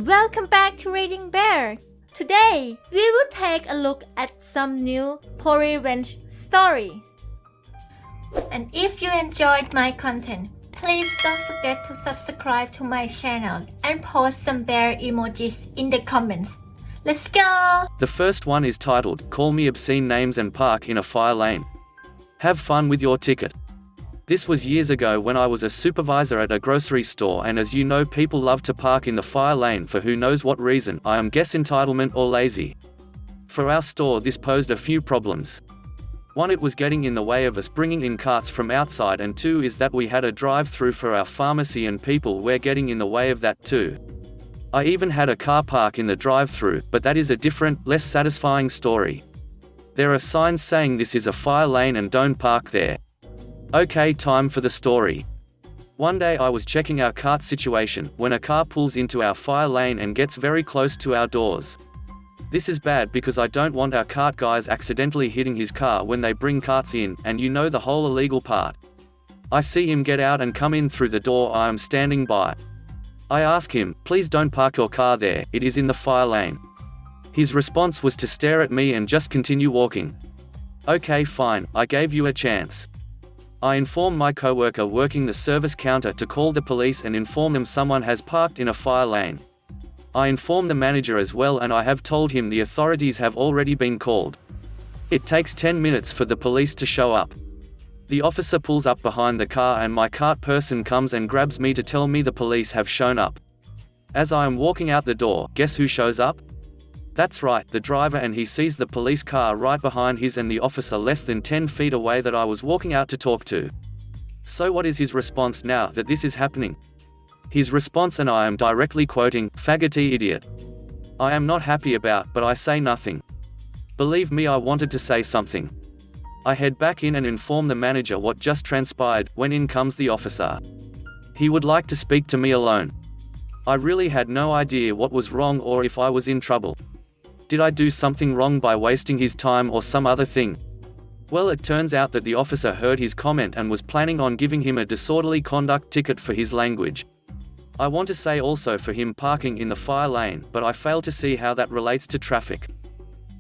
Welcome back to Reading Bear. Today, we will take a look at some new revenge stories. And if you enjoyed my content, please don't forget to subscribe to my channel and post some bear emojis in the comments. Let's go! The first one is titled, Call Me Obscene Names and Park in a Fire Lane. Have fun with your ticket. This was years ago when I was a supervisor at a grocery store, and as you know, people love to park in the fire lane for who knows what reason, I guess entitlement or lazy. For our store this posed a few problems. One, it was getting in the way of us bringing in carts from outside, and two is that we had a drive-through for our pharmacy and people were getting in the way of that too. I even had a car park in the drive-through, but that is a different, less satisfying story. There are signs saying this is a fire lane and don't park there. Okay, time for the story. One day I was checking our cart situation, when a car pulls into our fire lane and gets very close to our doors. This is bad because I don't want our cart guys accidentally hitting his car when they bring carts in, and you know the whole illegal part. I see him get out and come in through the door I am standing by. I ask him, please don't park your car there, it is in the fire lane. His response was to stare at me and just continue walking. Okay, fine, I gave you a chance. I inform my coworker working the service counter to call the police and inform them someone has parked in a fire lane. I inform the manager as well, and I have told him the authorities have already been called. It takes 10 minutes for the police to show up. The officer pulls up behind the car and my cart person comes and grabs me to tell me the police have shown up. As I am walking out the door, guess who shows up? That's right, the driver, and he sees the police car right behind his and the officer less than 10 feet away that I was walking out to talk to. So what is his response now that this is happening? His response, and I am directly quoting, "Faggoty idiot." I am not happy about, but I say nothing. Believe me, I wanted to say something. I head back in and inform the manager what just transpired, when in comes the officer. He would like to speak to me alone. I really had no idea what was wrong or if I was in trouble. Did I do something wrong by wasting his time or some other thing? Well, it turns out that the officer heard his comment and was planning on giving him a disorderly conduct ticket for his language. I want to say also for him parking in the fire lane, but I fail to see how that relates to traffic.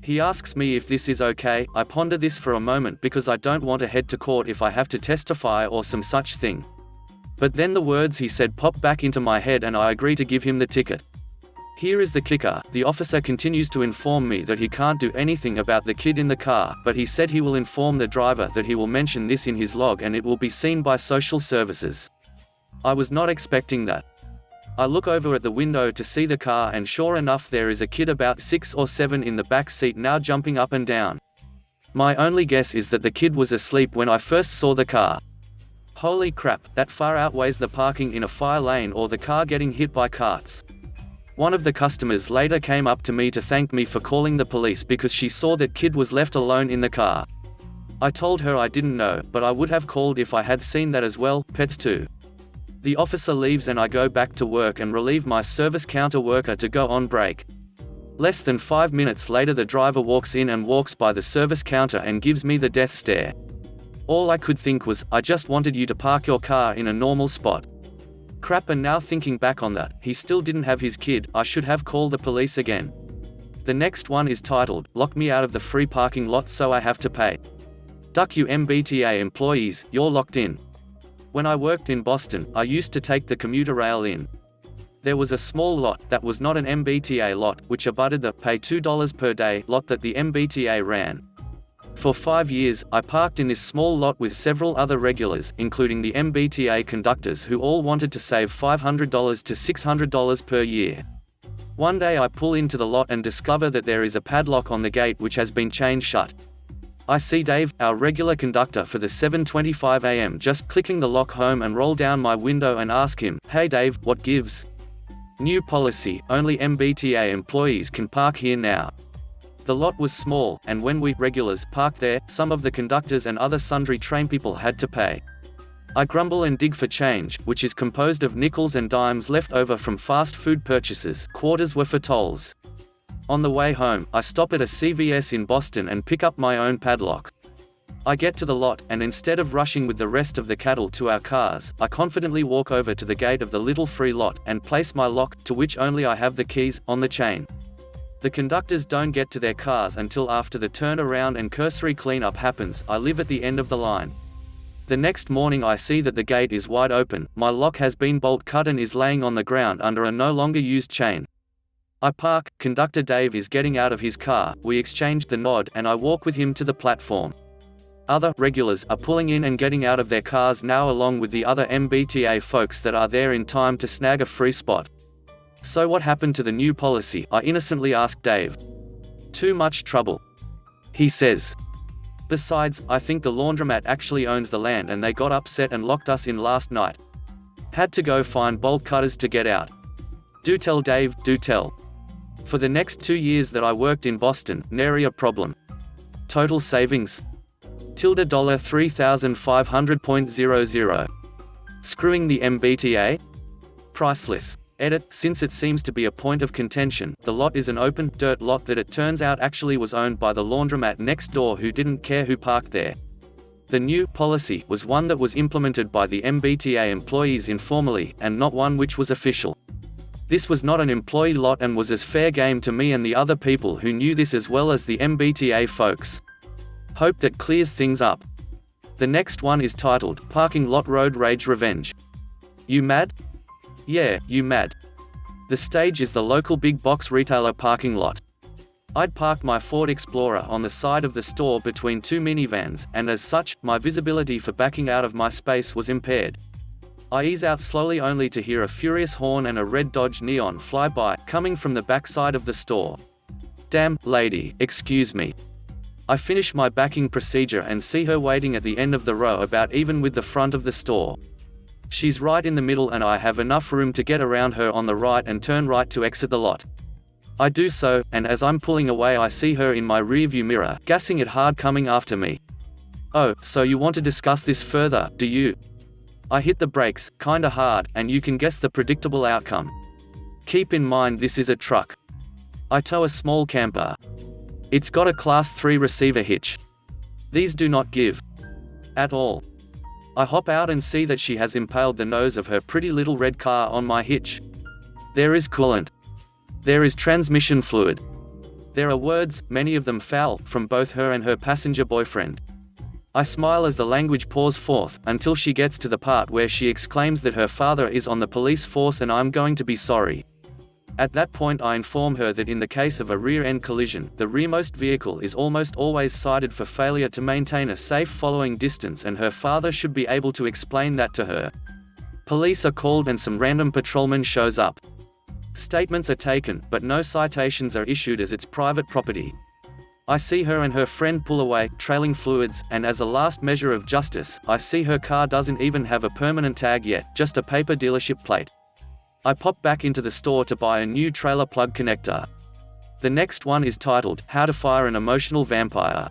He asks me if this is okay. I ponder this for a moment because I don't want to head to court if I have to testify or some such thing. But then the words he said pop back into my head and I agree to give him the ticket. Here is the kicker, the officer continues to inform me that he can't do anything about the kid in the car, but he said he will inform the driver that he will mention this in his log and it will be seen by social services. I was not expecting that. I look over at the window to see the car, and sure enough there is a kid about 6 or 7 in the back seat now jumping up and down. My only guess is that the kid was asleep when I first saw the car. Holy crap, that far outweighs the parking in a fire lane or the car getting hit by carts. One of the customers later came up to me to thank me for calling the police because she saw that kid was left alone in the car. I told her I didn't know, but I would have called if I had seen that as well, pets too. The officer leaves and I go back to work and relieve my service counter worker to go on break. Less than 5 minutes later the driver walks in and walks by the service counter and gives me the death stare. All I could think was, I just wanted you to park your car in a normal spot. Crap, and now thinking back on that, he still didn't have his kid. I should have called the police again. The next one is titled, Lock Me Out of the Free Parking Lot So I Have to Pay. Duck you MBTA employees, you're locked in. When I worked in Boston, I used to take the commuter rail in. There was a small lot that was not an MBTA lot, which abutted the pay $2 per day lot that the MBTA ran. For 5 years, I parked in this small lot with several other regulars, including the MBTA conductors who all wanted to save $500 to $600 per year. One day I pull into the lot and discover that there is a padlock on the gate which has been chained shut. I see Dave, our regular conductor for the 7:25 a.m. just clicking the lock home and roll down my window and ask him, "Hey Dave, what gives? New policy, only MBTA employees can park here now." The lot was small, and when we regulars parked there, some of the conductors and other sundry train people had to pay. I grumble and dig for change, which is composed of nickels and dimes left over from fast food purchases. Quarters were for tolls. On the way home, I stop at a CVS in Boston and pick up my own padlock. I get to the lot, and instead of rushing with the rest of the cattle to our cars, I confidently walk over to the gate of the little free lot, and place my lock, to which only I have the keys, on the chain. The conductors don't get to their cars until after the turnaround and cursory cleanup happens. I live at the end of the line. The next morning I see that the gate is wide open, my lock has been bolt cut and is laying on the ground under a no longer used chain. I park, conductor Dave is getting out of his car, we exchange the nod, and I walk with him to the platform. Other regulars are pulling in and getting out of their cars now, along with the other MBTA folks that are there in time to snag a free spot. So what happened to the new policy? I innocently ask Dave. Too much trouble, he says. Besides, I think the laundromat actually owns the land and they got upset and locked us in last night. Had to go find bolt cutters to get out. Do tell, Dave, do tell. For the next 2 years that I worked in Boston, nary a problem. Total savings? $3,500.00. Screwing the MBTA? Priceless. Edit. Since it seems to be a point of contention, the lot is an open, dirt lot that it turns out actually was owned by the laundromat next door, who didn't care who parked there. The new policy was one that was implemented by the MBTA employees informally, and not one which was official. This was not an employee lot and was as fair game to me and the other people who knew this as well as the MBTA folks. Hope that clears things up. The next one is titled, Parking Lot Road Rage Revenge. You mad? Yeah, you mad. The stage is the local big box retailer parking lot. I'd parked my Ford Explorer on the side of the store between two minivans, and as such, my visibility for backing out of my space was impaired. I ease out slowly only to hear a furious horn and a red Dodge Neon fly by, coming from the backside of the store. Damn, lady, excuse me. I finish my backing procedure and see her waiting at the end of the row, about even with the front of the store. She's right in the middle and I have enough room to get around her on the right and turn right to exit the lot. I do so, and as I'm pulling away I see her in my rearview mirror, gassing it hard, coming after me. Oh, so you want to discuss this further, do you? I hit the brakes, kinda hard, and you can guess the predictable outcome. Keep in mind this is a truck. I tow a small camper. It's got a Class 3 receiver hitch. These do not give. At all. I hop out and see that she has impaled the nose of her pretty little red car on my hitch. There is coolant. There is transmission fluid. There are words, many of them foul, from both her and her passenger boyfriend. I smile as the language pours forth, until she gets to the part where she exclaims that her father is on the police force and I'm going to be sorry. At that point I inform her that in the case of a rear-end collision, the rearmost vehicle is almost always cited for failure to maintain a safe following distance, and her father should be able to explain that to her. Police are called and some random patrolman shows up. Statements are taken, but no citations are issued as it's private property. I see her and her friend pull away, trailing fluids, and as a last measure of justice, I see her car doesn't even have a permanent tag yet, just a paper dealership plate. I pop back into the store to buy a new trailer plug connector. The next one is titled, How to Fire an Emotional Vampire.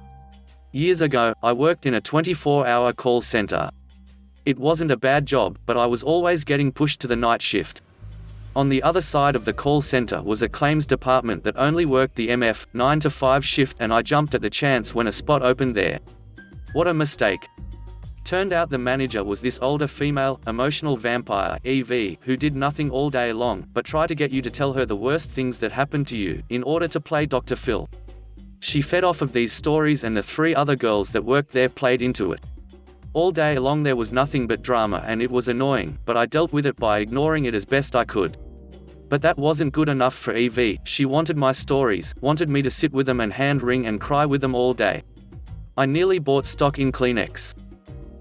Years ago, I worked in a 24-hour call center. It wasn't a bad job, but I was always getting pushed to the night shift. On the other side of the call center was a claims department that only worked the MF 9 to 5 shift, and I jumped at the chance when a spot opened there. What a mistake. Turned out the manager was this older female, emotional vampire, EV, who did nothing all day long, but try to get you to tell her the worst things that happened to you, in order to play Dr. Phil. She fed off of these stories and the 3 other girls that worked there played into it. All day long there was nothing but drama and it was annoying, but I dealt with it by ignoring it as best I could. But that wasn't good enough for EV, she wanted my stories, wanted me to sit with them and hand-wring and cry with them all day. I nearly bought stock in Kleenex.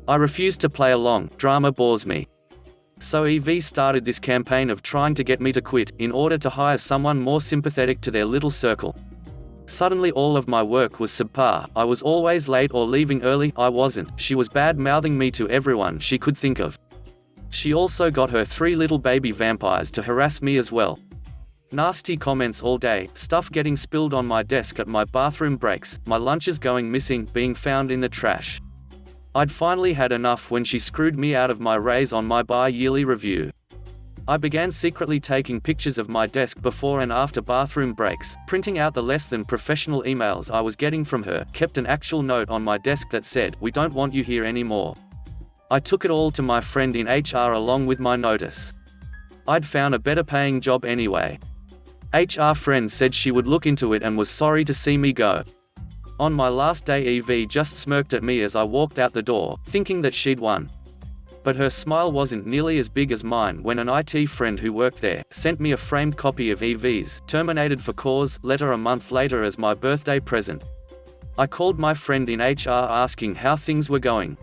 I refused to play along, drama bores me. So EV started this campaign of trying to get me to quit, in order to hire someone more sympathetic to their little circle. Suddenly all of my work was subpar, I was always late or leaving early, I wasn't, she was bad-mouthing me to everyone she could think of. She also got her 3 little baby vampires to harass me as well. Nasty comments all day, stuff getting spilled on my desk at my bathroom breaks, my lunches going missing, being found in the trash. I'd finally had enough when she screwed me out of my raise on my bi-yearly review. I began secretly taking pictures of my desk before and after bathroom breaks, printing out the less than professional emails I was getting from her, kept an actual note on my desk that said, "We don't want you here anymore." I took it all to my friend in HR along with my notice. I'd found a better paying job anyway. HR friend said she would look into it and was sorry to see me go. On my last day, Evie just smirked at me as I walked out the door, thinking that she'd won. But her smile wasn't nearly as big as mine when an IT friend who worked there sent me a framed copy of Evie's terminated for cause letter a month later as my birthday present. I called my friend in HR asking how things were going.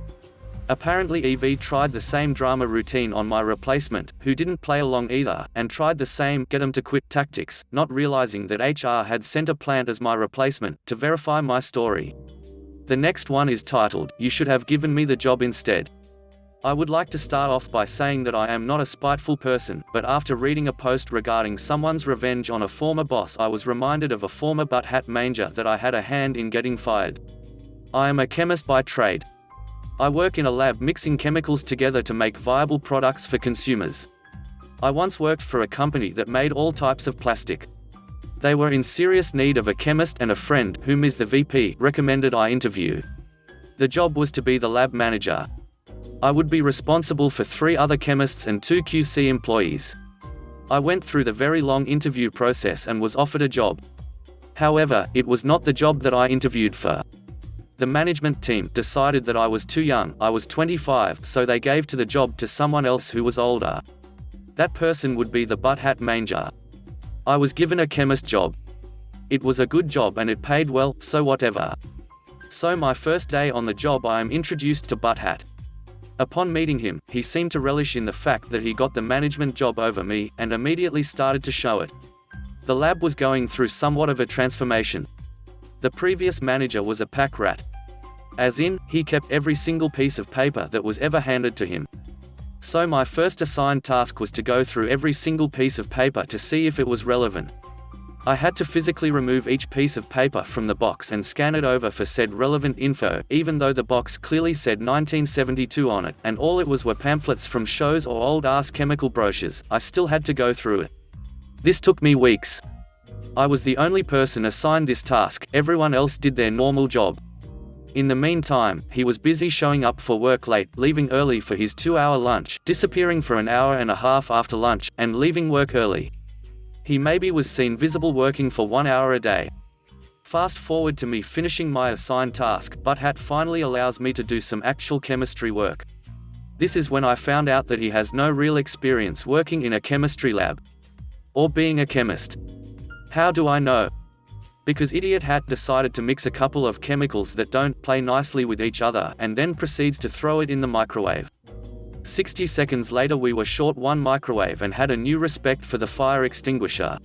Apparently Evie tried the same drama routine on my replacement, who didn't play along either, and tried the same get 'em to quit tactics, not realizing that HR had sent a plant as my replacement to verify my story. The next one is titled, "You Should Have Given Me the Job Instead." I would like to start off by saying that I am not a spiteful person, but after reading a post regarding someone's revenge on a former boss, I was reminded of a former butt-hat manger that I had a hand in getting fired. I am a chemist by trade. I work in a lab mixing chemicals together to make viable products for consumers. I once worked for a company that made all types of plastic. They were in serious need of a chemist, and a friend, whom is the VP, recommended I interview. The job was to be the lab manager. I would be responsible for 3 other chemists and 2 QC employees. I went through the very long interview process and was offered a job. However, it was not the job that I interviewed for. The management team decided that I was too young. I was 25, so they gave the job to someone else who was older. That person would be the butt-hat manger. I was given a chemist job. It was a good job and it paid well, so whatever. So my first day on the job I am introduced to Butt-Hat. Upon meeting him, he seemed to relish in the fact that he got the management job over me, and immediately started to show it. The lab was going through somewhat of a transformation. The previous manager was a pack rat. As in, he kept every single piece of paper that was ever handed to him. So my first assigned task was to go through every single piece of paper to see if it was relevant. I had to physically remove each piece of paper from the box and scan it over for said relevant info, even though the box clearly said 1972 on it, and all it was were pamphlets from shows or old-ass chemical brochures. I still had to go through it. This took me weeks. I was the only person assigned this task, everyone else did their normal job. In the meantime, he was busy showing up for work late, leaving early for his 2-hour lunch, disappearing for an hour and a half after lunch, and leaving work early. He maybe was seen visible working for 1 hour a day. Fast forward to me finishing my assigned task, Butt-Hat finally allows me to do some actual chemistry work. This is when I found out that he has no real experience working in a chemistry lab. Or being a chemist. How do I know? Because Idiot Hat decided to mix a couple of chemicals that don't play nicely with each other and then proceeds to throw it in the microwave. 60 seconds later we were short 1 microwave and had a new respect for the fire extinguisher.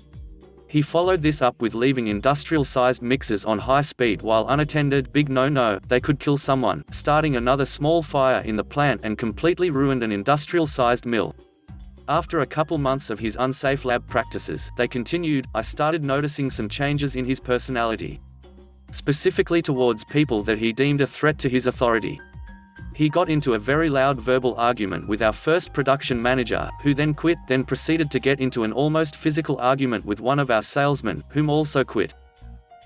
He followed this up with leaving industrial-sized mixers on high speed while unattended. Big no-no, they could kill someone, starting another small fire in the plant and completely ruined an industrial-sized mill. After a couple months of his unsafe lab practices, they continued, I started noticing some changes in his personality. Specifically towards people that he deemed a threat to his authority. He got into a very loud verbal argument with our first production manager, who then quit, then proceeded to get into an almost physical argument with one of our salesmen, whom also quit.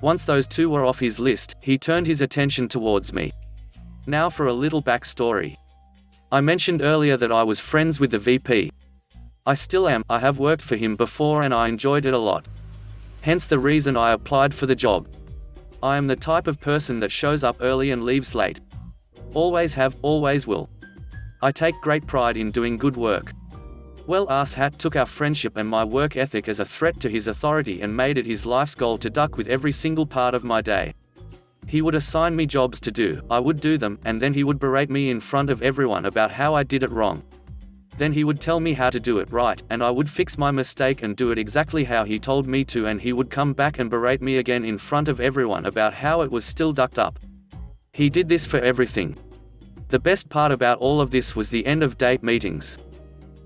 Once those 2 were off his list, he turned his attention towards me. Now for a little backstory. I mentioned earlier that I was friends with the VP. I still am. I have worked for him before and I enjoyed it a lot. Hence the reason I applied for the job. I am the type of person that shows up early and leaves late. Always have, always will. I take great pride in doing good work. Well, Hat took our friendship and my work ethic as a threat to his authority and made it his life's goal to duck with every single part of my day. He would assign me jobs to do, I would do them, and then he would berate me in front of everyone about how I did it wrong. Then he would tell me how to do it right, and I would fix my mistake and do it exactly how he told me to, and he would come back and berate me again in front of everyone about how it was still ducked up. He did this for everything. The best part about all of this was the end-of-day meetings.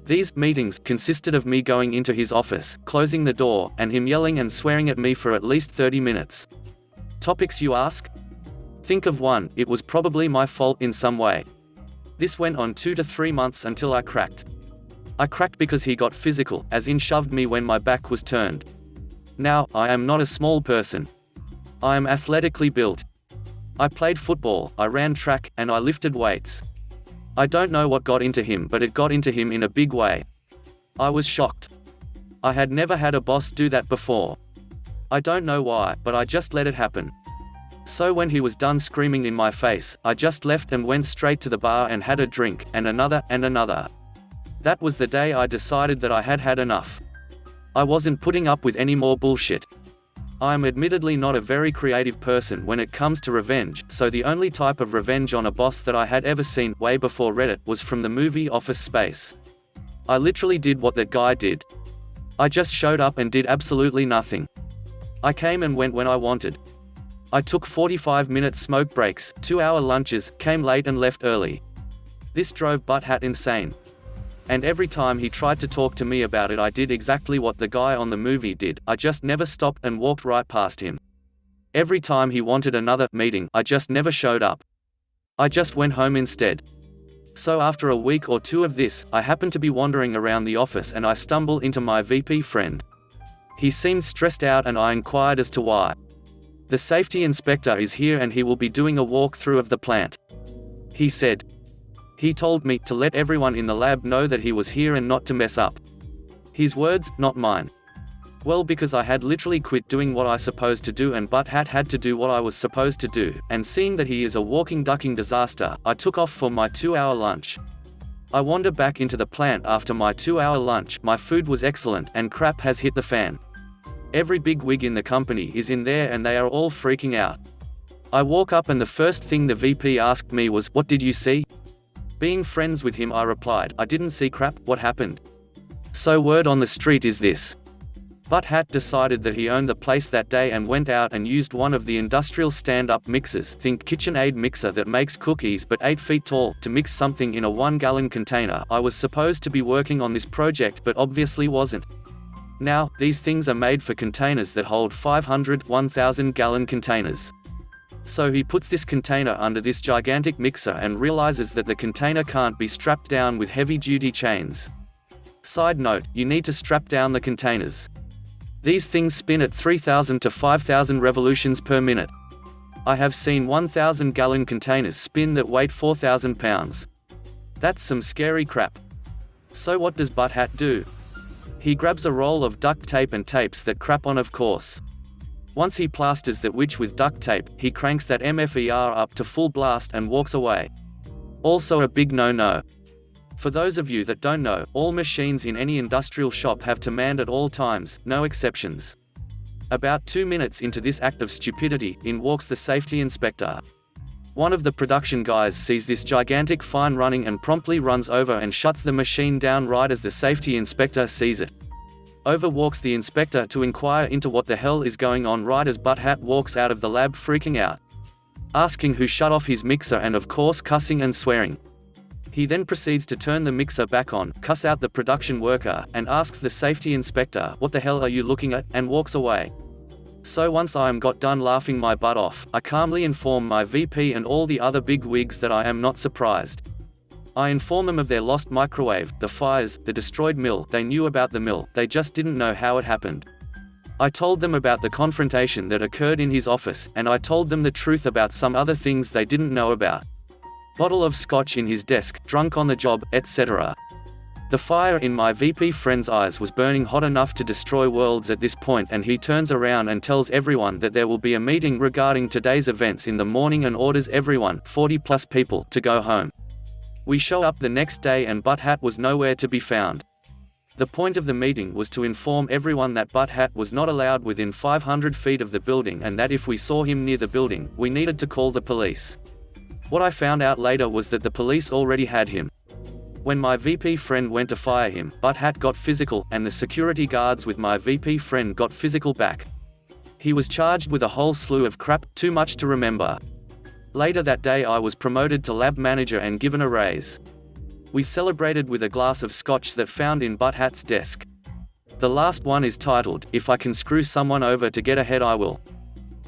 These meetings consisted of me going into his office, closing the door, and him yelling and swearing at me for at least 30 minutes. Topics, you ask? Think of one. It was probably my fault in some way. This went on 2 to 3 months until I cracked. I cracked because he got physical, as in shoved me when my back was turned. Now, I am not a small person. I am athletically built. I played football, I ran track, and I lifted weights. I don't know what got into him, but it got into him in a big way. I was shocked. I had never had a boss do that before. I don't know why, but I just let it happen. So when he was done screaming in my face, I just left and went straight to the bar and had a drink, and another, and another. That was the day I decided that I had had enough. I wasn't putting up with any more bullshit. I am admittedly not a very creative person when it comes to revenge, so the only type of revenge on a boss that I had ever seen, way before Reddit, was from the movie Office Space. I literally did what that guy did. I just showed up and did absolutely nothing. I came and went when I wanted. I took 45-minute smoke breaks, 2-hour lunches, came late and left early. This drove Butthead insane. And every time he tried to talk to me about it, I did exactly what the guy on the movie did. I just never stopped and walked right past him. Every time he wanted another meeting, I just never showed up. I just went home instead. So after a week or two of this, I happened to be wandering around the office and I stumbled into my VP friend. He seemed stressed out and I inquired as to why. The safety inspector is here and he will be doing a walkthrough of the plant. He said. He told me to let everyone in the lab know that he was here and not to mess up. His words, not mine. Well, because I had literally quit doing what I supposed to do and Butthead had to do what I was supposed to do, and seeing that he is a walking ducking disaster, I took off for my 2-hour lunch. I wandered back into the plant after my 2-hour lunch. My food was excellent and crap has hit the fan. Every big wig in the company is in there and they are all freaking out. I walk up and the first thing the VP asked me was, "What did you see?" Being friends with him, I replied, "I didn't see crap, what happened?" So word on the street is this. Butthead decided that he owned the place that day and went out and used one of the industrial stand-up mixers, think KitchenAid mixer that makes cookies but 8 feet tall, to mix something in a 1-gallon container. I was supposed to be working on this project but obviously wasn't. Now, these things are made for containers that hold 500, 1,000-gallon containers. So he puts this container under this gigantic mixer and realizes that the container can't be strapped down with heavy-duty chains. Side note, you need to strap down the containers. These things spin at 3,000 to 5,000 revolutions per minute. I have seen 1,000-gallon containers spin that weight 4,000 pounds. That's some scary crap. So what does Butthead do? He grabs a roll of duct tape and tapes that crap on, of course. Once he plasters that witch with duct tape, he cranks that MFER up to full blast and walks away. Also a big no-no. For those of you that don't know, all machines in any industrial shop have to man at all times, no exceptions. About 2 minutes into this act of stupidity, in walks the safety inspector. One of the production guys sees this gigantic fine running and promptly runs over and shuts the machine down right as the safety inspector sees it. Over walks the inspector to inquire into what the hell is going on right as Butthead walks out of the lab freaking out. Asking who shut off his mixer and of course cussing and swearing. He then proceeds to turn the mixer back on, cuss out the production worker, and asks the safety inspector, "What the hell are you looking at?" and walks away. So once I am got done laughing my butt off, I calmly inform my VP and all the other big wigs that I am not surprised. I inform them of their lost microwave, the fires, the destroyed mill. They knew about the mill, they just didn't know how it happened. I told them about the confrontation that occurred in his office, and I told them the truth about some other things they didn't know about. Bottle of scotch in his desk, drunk on the job, etc. The fire in my VP friend's eyes was burning hot enough to destroy worlds at this point, and he turns around and tells everyone that there will be a meeting regarding today's events in the morning and orders everyone, 40+ people, to go home. We show up the next day and Butthead was nowhere to be found. The point of the meeting was to inform everyone that Butthead was not allowed within 500 feet of the building and that if we saw him near the building, we needed to call the police. What I found out later was that the police already had him. When my VP friend went to fire him, Butthead got physical, and the security guards with my VP friend got physical back. He was charged with a whole slew of crap, too much to remember. Later that day I was promoted to lab manager and given a raise. We celebrated with a glass of scotch that found in Butthead's desk. The last one is titled, "If I can screw someone over to get ahead I will."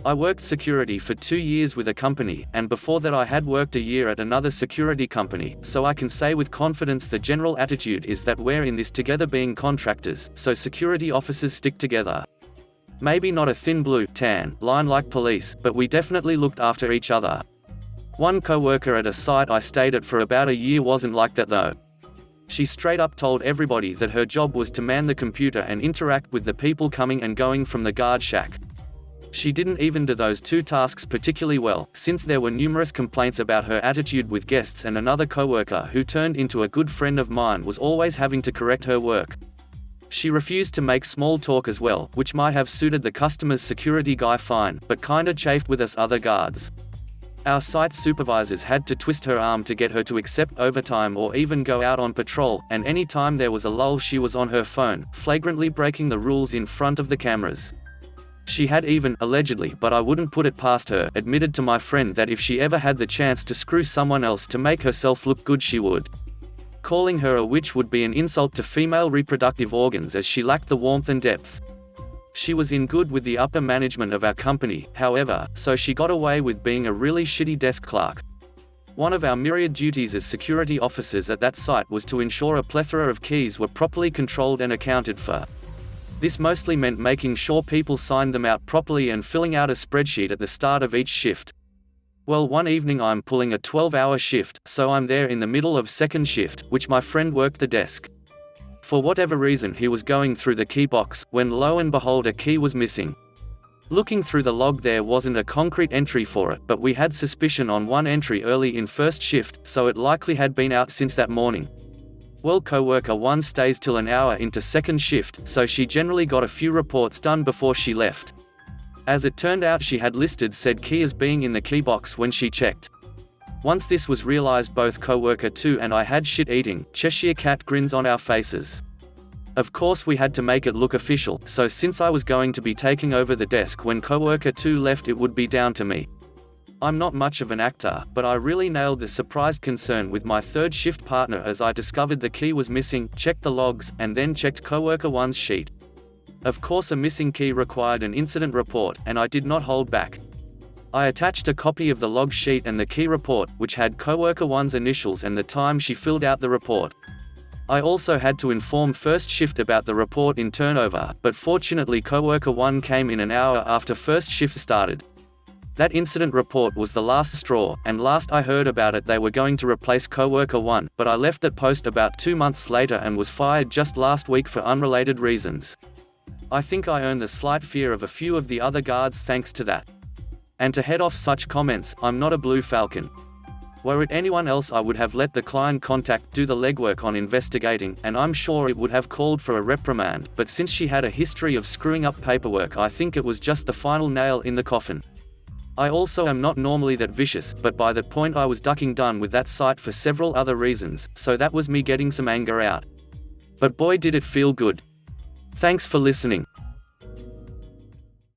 I worked security for 2 years with a company, and before that I had worked a year at another security company, so I can say with confidence the general attitude is that we're in this together being contractors, so security officers stick together. Maybe not a thin blue, tan line like police, but we definitely looked after each other. One co-worker at a site I stayed at for about a year wasn't like that though. She straight up told everybody that her job was to man the computer and interact with the people coming and going from the guard shack. She didn't even do those 2 tasks particularly well, since there were numerous complaints about her attitude with guests, and another coworker who turned into a good friend of mine was always having to correct her work. She refused to make small talk as well, which might have suited the customer's security guy fine, but kinda chafed with us other guards. Our site supervisors had to twist her arm to get her to accept overtime or even go out on patrol, and any time there was a lull she was on her phone, flagrantly breaking the rules in front of the cameras. She had even, allegedly, but I wouldn't put it past her, admitted to my friend that if she ever had the chance to screw someone else to make herself look good she would. Calling her a witch would be an insult to female reproductive organs, as she lacked the warmth and depth. She was in good with the upper management of our company, however, so she got away with being a really shitty desk clerk. One of our myriad duties as security officers at that site was to ensure a plethora of keys were properly controlled and accounted for. This mostly meant making sure people signed them out properly and filling out a spreadsheet at the start of each shift. Well, one evening I'm pulling a 12-hour shift, so I'm there in the middle of second shift, which my friend worked the desk. For whatever reason he was going through the key box, when lo and behold a key was missing. Looking through the log there wasn't a concrete entry for it, but we had suspicion on one entry early in first shift, so it likely had been out since that morning. Well, coworker 1 stays till an hour into second shift, so she generally got a few reports done before she left. As it turned out, she had listed said key as being in the key box when she checked. Once this was realized, both coworker 2 and I had shit-eating, Cheshire cat grins on our faces. Of course we had to make it look official, so since I was going to be taking over the desk when coworker 2 left, it would be down to me. I'm not much of an actor, but I really nailed the surprised concern with my third shift partner as I discovered the key was missing, checked the logs, and then checked coworker 1's sheet. Of course a missing key required an incident report, and I did not hold back. I attached a copy of the log sheet and the key report, which had coworker 1's initials and the time she filled out the report. I also had to inform first shift about the report in turnover, but fortunately coworker 1 came in an hour after first shift started. That incident report was the last straw, and last I heard about it they were going to replace coworker 1, but I left that post about 2 months later and was fired just last week for unrelated reasons. I think I earned the slight fear of a few of the other guards thanks to that. And to head off such comments, I'm not a blue falcon. Were it anyone else I would have let the client contact do the legwork on investigating, and I'm sure it would have called for a reprimand, but since she had a history of screwing up paperwork, I think it was just the final nail in the coffin. I also am not normally that vicious, but by that point I was ducking done with that site for several other reasons, so that was me getting some anger out. But boy did it feel good. Thanks for listening.